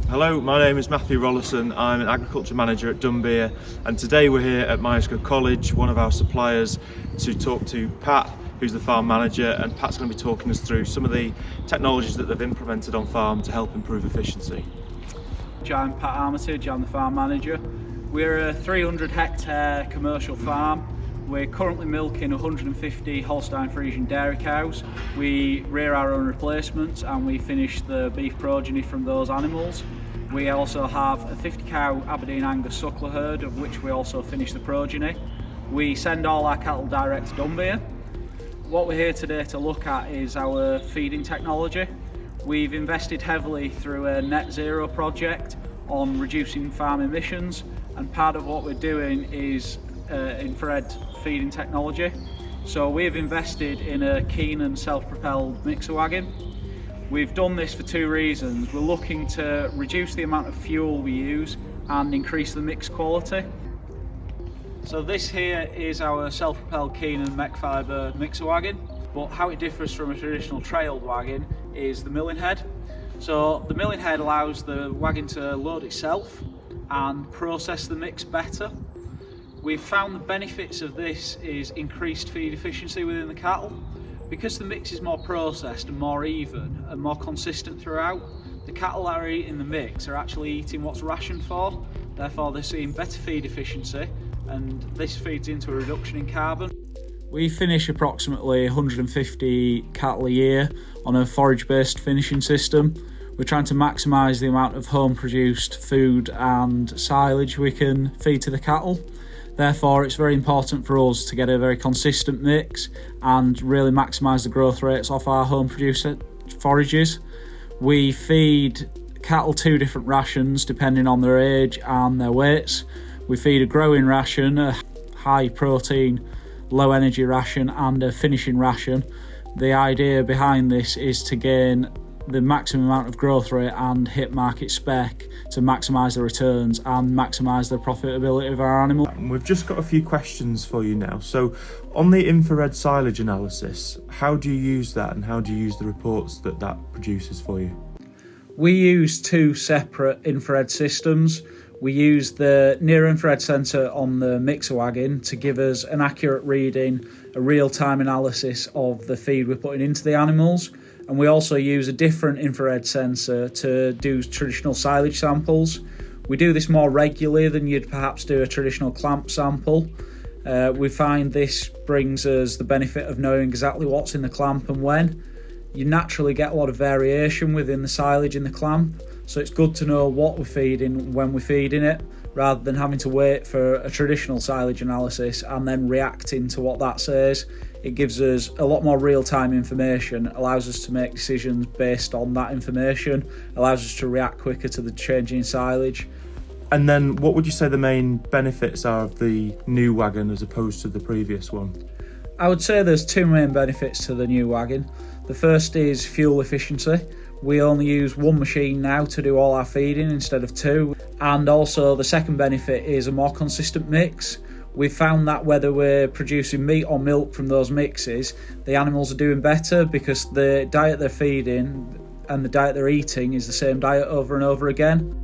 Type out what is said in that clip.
Hello, my name is Matthew Rollison. I'm an agriculture manager at Dunbeer, and today we're here at Myerscough College, one of our suppliers, to talk to Pat, who's the farm manager, and Pat's going to be talking us through some of the technologies that they've implemented on farm to help improve efficiency. I'm Pat Armitage, I'm the farm manager. We're a 300 hectare commercial farm. We're currently milking 150 Holstein Friesian dairy cows. We rear our own replacements and we finish the beef progeny from those animals. We also have a 50 cow Aberdeen Angus suckler herd, of which we also finish the progeny. We send all our cattle direct to Dunbeer. What we're here today to look at is our feeding technology. We've invested heavily through a net zero project on reducing farm emissions, and part of what we're doing is infrared feeding technology. So we've invested in a Keenan self-propelled mixer wagon. We've done this for two reasons. We're looking to reduce the amount of fuel we use and increase the mix quality. So this here is our self-propelled Keenan Mech Fibre mixer wagon, but how it differs from a traditional trailed wagon is the milling head. So the milling head allows the wagon to load itself and process the mix better. We've found the benefits of this is increased feed efficiency within the cattle. Because the mix is more processed and more even and more consistent throughout, the cattle that are eating the mix are actually eating what's rationed for, therefore they're seeing better feed efficiency, and this feeds into a reduction in carbon. We finish approximately 150 cattle a year on a forage-based finishing system. We're trying to maximise the amount of home-produced food and silage we can feed to the cattle. Therefore, it's very important for us to get a very consistent mix and really maximise the growth rates off our home-produced forages. We feed cattle two different rations depending on their age and their weights. We feed a growing ration, a high-protein, low-energy ration, and a finishing ration. The idea behind this is to gain the maximum amount of growth rate and hit market spec to maximise the returns and maximise the profitability of our animal. We've just got a few questions for you now. So on the infrared silage analysis, how do you use that and how do you use the reports that produces for you? We use two separate infrared systems. We use the near-infrared sensor on the mixer wagon to give us an accurate reading, a real-time analysis of the feed we're putting into the animals. And we also use a different infrared sensor to do traditional silage samples. We do this more regularly than you'd perhaps do a traditional clamp sample. We find this brings us the benefit of knowing exactly what's in the clamp and when. You naturally get a lot of variation within the silage in the clamp, so it's good to know what we're feeding when we're feeding it, rather than having to wait for a traditional silage analysis and then reacting to what that says. It gives us a lot more real-time information, allows us to make decisions based on that information, allows us to react quicker to the changing silage. And then what would you say the main benefits are of the new wagon as opposed to the previous one? I would say there's two main benefits to the new wagon. The first is fuel efficiency. We only use one machine now to do all our feeding instead of two. And also the second benefit is a more consistent mix. We've found that whether we're producing meat or milk from those mixes, the animals are doing better because the diet they're feeding and the diet they're eating is the same diet over and over again.